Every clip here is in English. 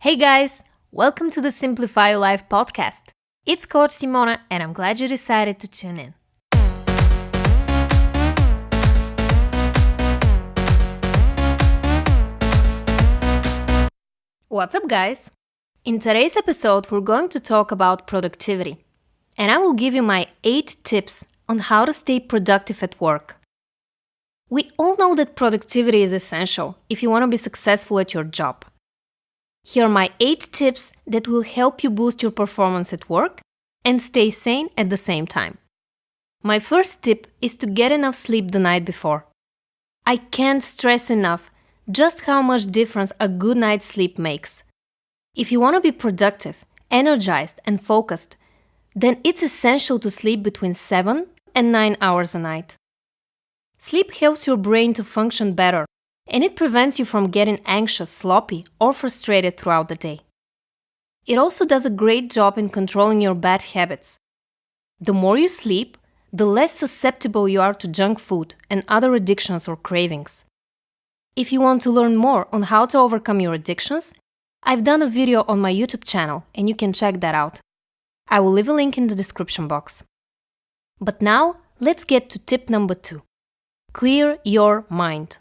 Hey guys, welcome to the Simplify Your Life podcast. It's Coach Simona and I'm glad you decided to tune in. What's up guys? In today's episode, we're going to talk about productivity. And I will give you my 8 tips on how to stay productive at work. We all know that productivity is essential if you want to be successful at your job. Here are my 8 tips that will help you boost your performance at work and stay sane at the same time. My first tip is to get enough sleep the night before. I can't stress enough just how much difference a good night's sleep makes. If you want to be productive, energized, and focused, then it's essential to sleep between 7 and 9 hours a night. Sleep helps your brain to function better, and it prevents you from getting anxious, sloppy, or frustrated throughout the day. It also does a great job in controlling your bad habits. The more you sleep, the less susceptible you are to junk food and other addictions or cravings. If you want to learn more on how to overcome your addictions, I've done a video on my YouTube channel and you can check that out. I will leave a link in the description box. But now, let's get to tip number 2. Clear your mind.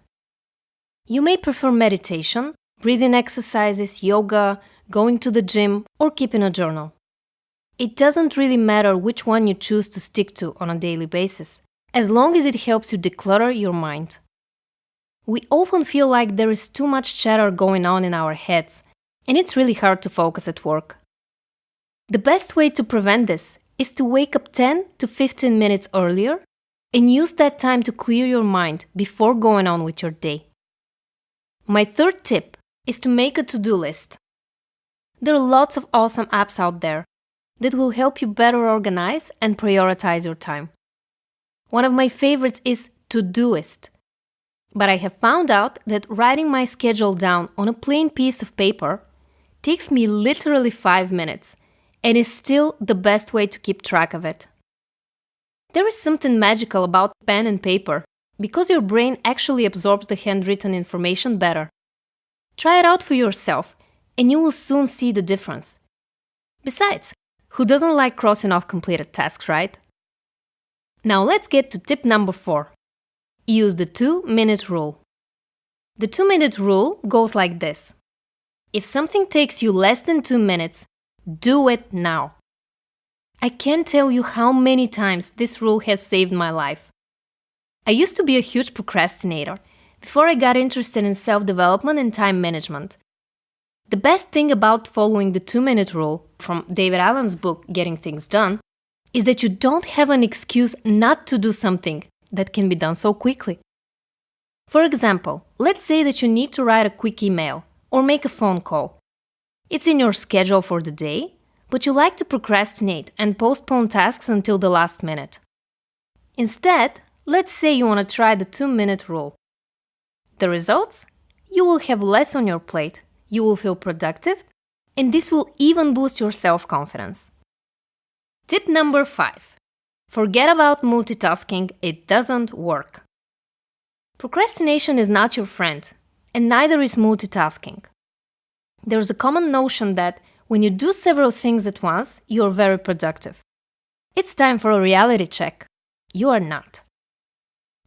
You may prefer meditation, breathing exercises, yoga, going to the gym, or keeping a journal. It doesn't really matter which one you choose to stick to on a daily basis, as long as it helps you declutter your mind. We often feel like there is too much chatter going on in our heads, and it's really hard to focus at work. The best way to prevent this is to wake up 10 to 15 minutes earlier and use that time to clear your mind before going on with your day. My third tip is to make a to-do list. There are lots of awesome apps out there that will help you better organize and prioritize your time. One of my favorites is Todoist. But I have found out that writing my schedule down on a plain piece of paper takes me literally 5 minutes and is still the best way to keep track of it. There is something magical about pen and paper because your brain actually absorbs the handwritten information better. Try it out for yourself and you will soon see the difference. Besides, who doesn't like crossing off completed tasks, right? Now let's get to tip number 4. Use the 2-minute rule. The 2-minute rule goes like this. If something takes you less than 2 minutes, do it now. I can't tell you how many times this rule has saved my life. I used to be a huge procrastinator before I got interested in self-development and time management. The best thing about following the 2-minute rule from David Allen's book, Getting Things Done, is that you don't have an excuse not to do something that can be done so quickly. For example, let's say that you need to write a quick email or make a phone call. It's in your schedule for the day, but you like to procrastinate and postpone tasks until the last minute. Instead, let's say you want to try the 2-minute rule. The results? You will have less on your plate, you will feel productive, and this will even boost your self-confidence. Tip number 5. Forget about multitasking, it doesn't work. Procrastination is not your friend, and neither is multitasking. There's a common notion that when you do several things at once, you're very productive. It's time for a reality check. You are not.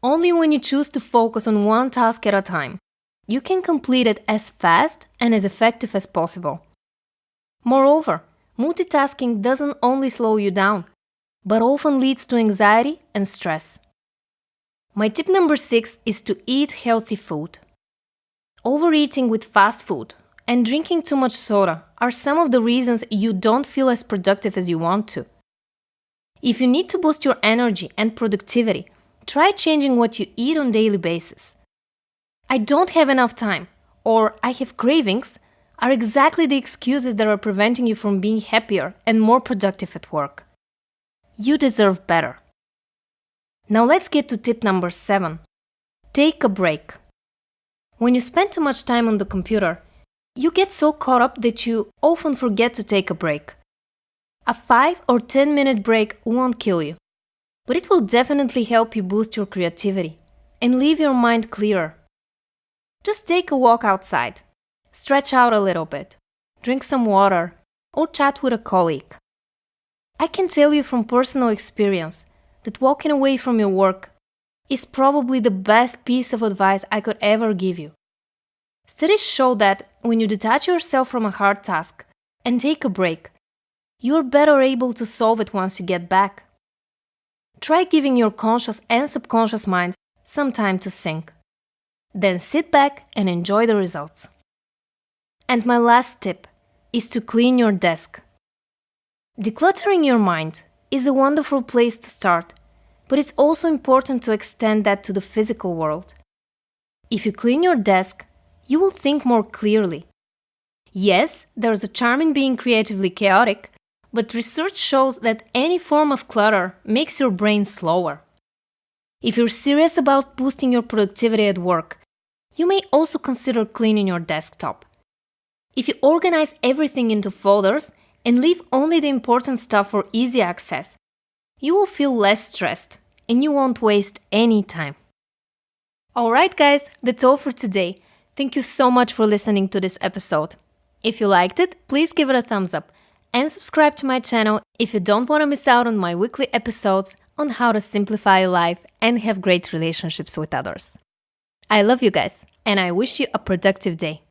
Only when you choose to focus on one task at a time, you can complete it as fast and as effective as possible. Moreover, multitasking doesn't only slow you down, but often leads to anxiety and stress. My tip number 6 is to eat healthy food. Overeating with fast food and drinking too much soda are some of the reasons you don't feel as productive as you want to. If you need to boost your energy and productivity, try changing what you eat on a daily basis. I don't have enough time or I have cravings are exactly the excuses that are preventing you from being happier and more productive at work. You deserve better. Now let's get to tip number 7. Take a break. When you spend too much time on the computer, you get so caught up that you often forget to take a break. A 5 or 10-minute break won't kill you, but it will definitely help you boost your creativity and leave your mind clearer. Just take a walk outside, stretch out a little bit, drink some water, or chat with a colleague. I can tell you from personal experience that walking away from your work is probably the best piece of advice I could ever give you. Studies show that when you detach yourself from a hard task and take a break, you're better able to solve it once you get back. Try giving your conscious and subconscious mind some time to think. Then sit back and enjoy the results. And my last tip is to clean your desk. Decluttering your mind is a wonderful place to start, but it's also important to extend that to the physical world. If you clean your desk, you will think more clearly. Yes, there's a charm in being creatively chaotic, but research shows that any form of clutter makes your brain slower. If you're serious about boosting your productivity at work, you may also consider cleaning your desktop. If you organize everything into folders and leave only the important stuff for easy access, you will feel less stressed and you won't waste any time. Alright guys, that's all for today. Thank you so much for listening to this episode. If you liked it, please give it a thumbs up and subscribe to my channel if you don't want to miss out on my weekly episodes on how to simplify your life and have great relationships with others. I love you guys, and I wish you a productive day.